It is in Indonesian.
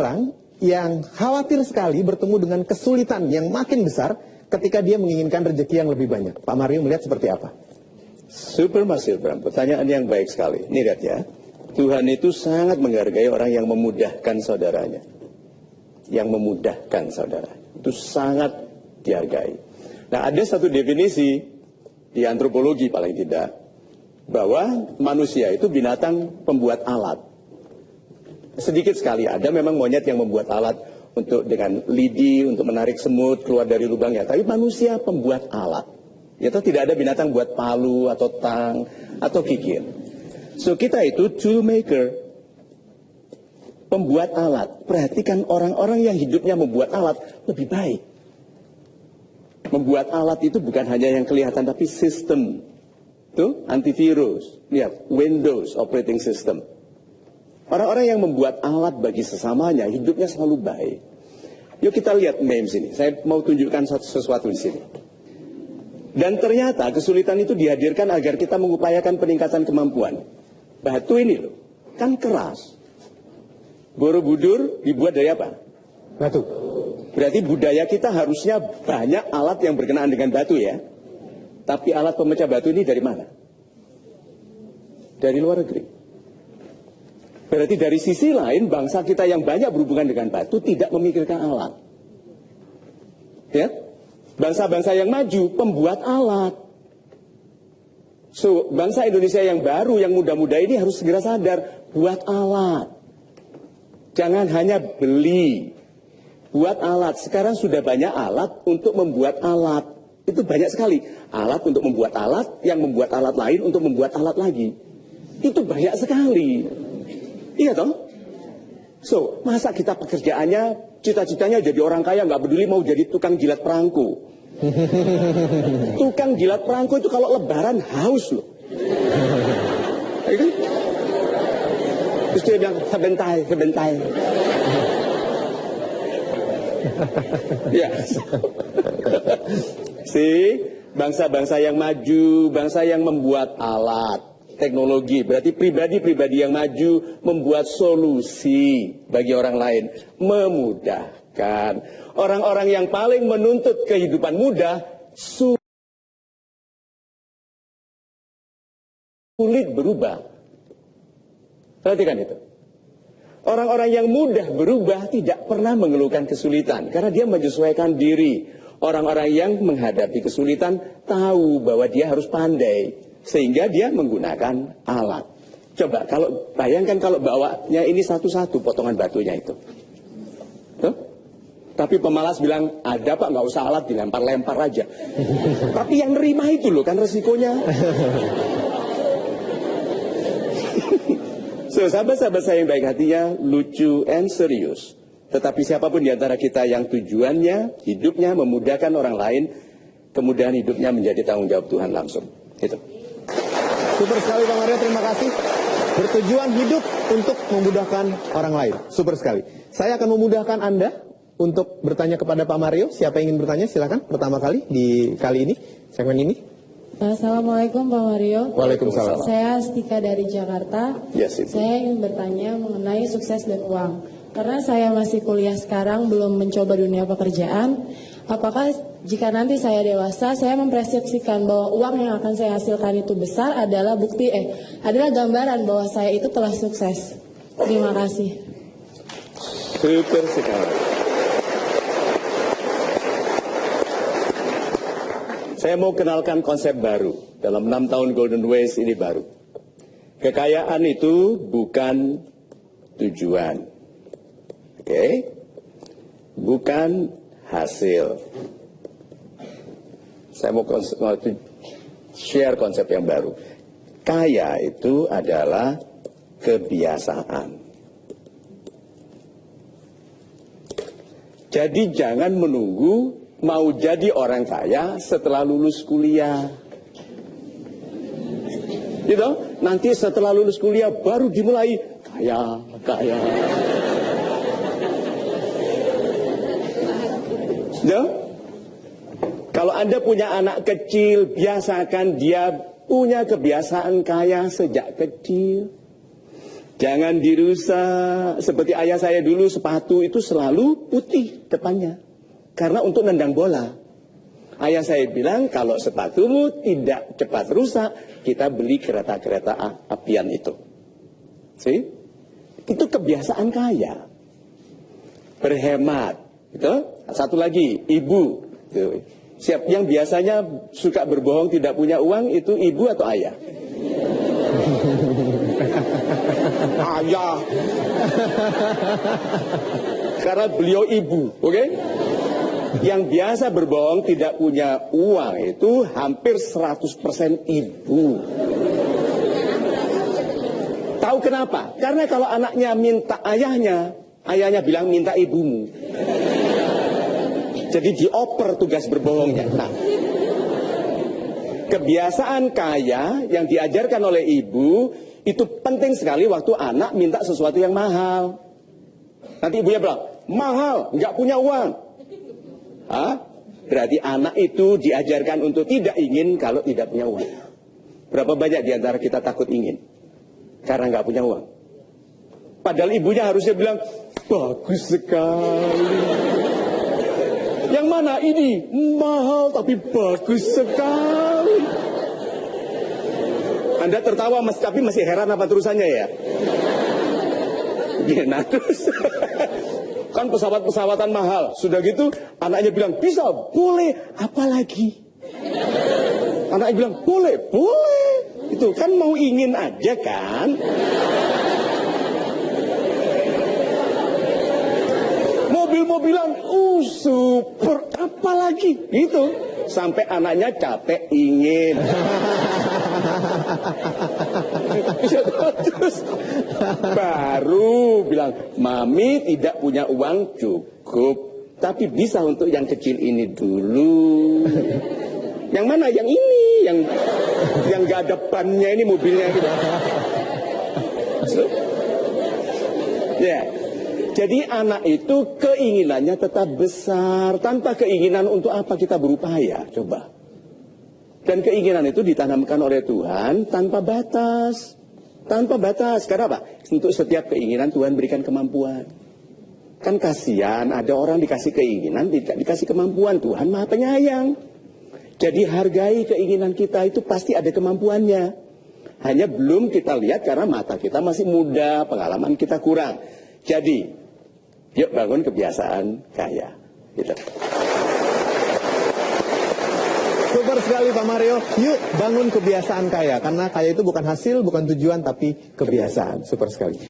orang yang khawatir sekali bertemu dengan kesulitan yang makin besar ketika dia menginginkan rezeki yang lebih banyak. Pak Mario melihat seperti apa? Super Mas Hilbram, pertanyaan yang baik sekali. Ini lihat ya, Tuhan itu sangat menghargai orang yang memudahkan saudaranya. Yang memudahkan saudara, itu sangat dihargai. Nah, ada satu definisi di antropologi paling tidak, bahwa manusia itu binatang pembuat alat. Sedikit sekali ada memang monyet yang membuat alat untuk dengan lidi, untuk menarik semut keluar dari lubangnya. Tapi manusia pembuat alat. Yaitu tidak ada binatang buat palu atau tang atau kikir. So kita itu tool maker, pembuat alat. Perhatikan orang-orang yang hidupnya membuat alat lebih baik. Membuat alat itu bukan hanya yang kelihatan tapi sistem. Tuh, antivirus. Lihat, Windows operating system. Orang-orang yang membuat alat bagi sesamanya hidupnya selalu baik. Yuk kita lihat memes ini. Saya mau tunjukkan sesuatu di sini. Dan ternyata kesulitan itu dihadirkan agar kita mengupayakan peningkatan kemampuan. Batu ini loh, kan keras. Borobudur dibuat dari apa? Batu. Berarti budaya kita harusnya banyak alat yang berkenaan dengan batu ya. Tapi alat pemecah batu ini dari mana? Dari luar negeri. Berarti dari sisi lain bangsa kita yang banyak berhubungan dengan batu tidak memikirkan alat. Ya? Bangsa-bangsa yang maju pembuat alat. So, bangsa Indonesia yang baru, yang muda-muda ini harus segera sadar, buat alat. Jangan hanya beli. Buat alat. Sekarang sudah banyak alat untuk membuat alat. Itu banyak sekali. Alat untuk membuat alat, yang membuat alat lain untuk membuat alat lagi. Itu banyak sekali. Iya toh? So, masa kita pekerjaannya, cita-citanya jadi orang kaya, nggak peduli mau jadi tukang jilat perangko. Tukang jilat perangko itu kalau lebaran haus loh. Ya kan? Terus dia bilang, sebentar. Ya. Bangsa-bangsa yang maju, bangsa yang membuat alat, teknologi, berarti pribadi-pribadi yang maju membuat solusi bagi orang lain, memudahkan. Orang-orang yang paling menuntut kehidupan mudah sulit berubah. Perhatikan itu. Orang-orang yang mudah berubah tidak pernah mengeluhkan kesulitan karena dia menyesuaikan diri. Orang-orang yang menghadapi kesulitan tahu bahwa dia harus pandai sehingga dia menggunakan alat. Coba kalau bayangkan kalau bawanya ini satu-satu potongan batunya itu. Tuh? Tapi pemalas bilang ada Pak, nggak usah alat, dilempar-lempar aja. Tapi yang nerima itu loh kan resikonya. So, sahabat-sahabat saya yang baik hatinya, lucu and serius. Tetapi siapapun di antara kita yang tujuannya, hidupnya memudahkan orang lain, kemudahan hidupnya menjadi tanggung jawab Tuhan langsung. Itu. Super sekali Bang Mario, terima kasih. Bertujuan hidup untuk memudahkan orang lain. Super sekali. Saya akan memudahkan Anda untuk bertanya kepada Pak Mario. Siapa yang ingin bertanya, silakan pertama kali di kali ini, segmen ini. Assalamualaikum Pak Mario. Waalaikumsalam. Saya Astika dari Jakarta. Yes, saya ingin bertanya mengenai sukses dan uang. Karena saya masih kuliah sekarang, belum mencoba dunia pekerjaan. Apakah jika nanti saya dewasa, saya mempersepsikan bahwa uang yang akan saya hasilkan itu besar adalah bukti, adalah gambaran bahwa saya itu telah sukses. Terima kasih. Super sekali. Saya mau kenalkan konsep baru. Dalam 6 tahun Golden Ways ini baru. Kekayaan itu bukan tujuan. Oke? Bukan hasil. Saya mau share konsep yang baru. Kaya itu adalah kebiasaan. Jadi jangan menunggu mau jadi orang kaya setelah lulus kuliah. Gitu? Nanti setelah lulus kuliah baru dimulai kaya. Ya? Kalau Anda punya anak kecil, biasakan dia punya kebiasaan kaya sejak kecil. Jangan dirusak. Seperti ayah saya dulu, sepatu itu selalu putih depannya. Karena untuk nendang bola. Ayah saya bilang, kalau sepatumu tidak cepat rusak, kita beli kereta-kereta apian itu. See? Itu kebiasaan kaya. Berhemat. Gitu? Satu lagi, ibu. Gitu. Siap, yang biasanya suka berbohong tidak punya uang, itu ibu atau ayah? Ayah. Karena beliau ibu, oke? Yang biasa berbohong tidak punya uang itu hampir 100% ibu. Tahu kenapa? Karena kalau anaknya minta ayahnya, ayahnya bilang minta ibumu. Jadi dioper tugas berbohongnya. Nah, kebiasaan kaya yang diajarkan oleh ibu itu penting sekali waktu anak minta sesuatu yang mahal. Nanti ibunya bilang, mahal, nggak punya uang. Hah? Berarti anak itu diajarkan untuk tidak ingin kalau tidak punya uang. Berapa banyak di antara kita takut ingin karena nggak punya uang? Padahal ibunya harusnya bilang, bagus sekali. Yang mana ini? Mahal tapi bagus sekali. Anda tertawa mas, tapi masih heran apa terusannya ya? Ya, nah terus kan pesawat-pesawatan mahal. Sudah gitu anaknya bilang bisa, boleh, apalagi? Anaknya bilang boleh, boleh. Itu kan mau ingin aja kan? Mobil-mobilan, super, apalagi? Gitu. Sampai anaknya capek ingin. Terus baru bilang, mami tidak punya uang cukup, tapi bisa untuk yang kecil ini dulu. Yang mana? Yang ini, yang gak ada bannya ini mobilnya gitu. Ya. Jadi anak itu keinginannya tetap besar. Tanpa keinginan untuk apa kita berupaya? Coba. Dan keinginan itu ditanamkan oleh Tuhan tanpa batas. Tanpa batas. Karena apa? Untuk setiap keinginan Tuhan berikan kemampuan. Kan kasihan ada orang dikasih keinginan, tidak dikasih kemampuan. Tuhan Maha Penyayang. Jadi hargai keinginan kita, itu pasti ada kemampuannya. Hanya belum kita lihat karena mata kita masih muda, pengalaman kita kurang. Jadi yuk bangun kebiasaan kaya. Gitu. Super sekali Pak Mario. Yuk bangun kebiasaan kaya. Karena kaya itu bukan hasil, bukan tujuan, tapi kebiasaan. Super sekali.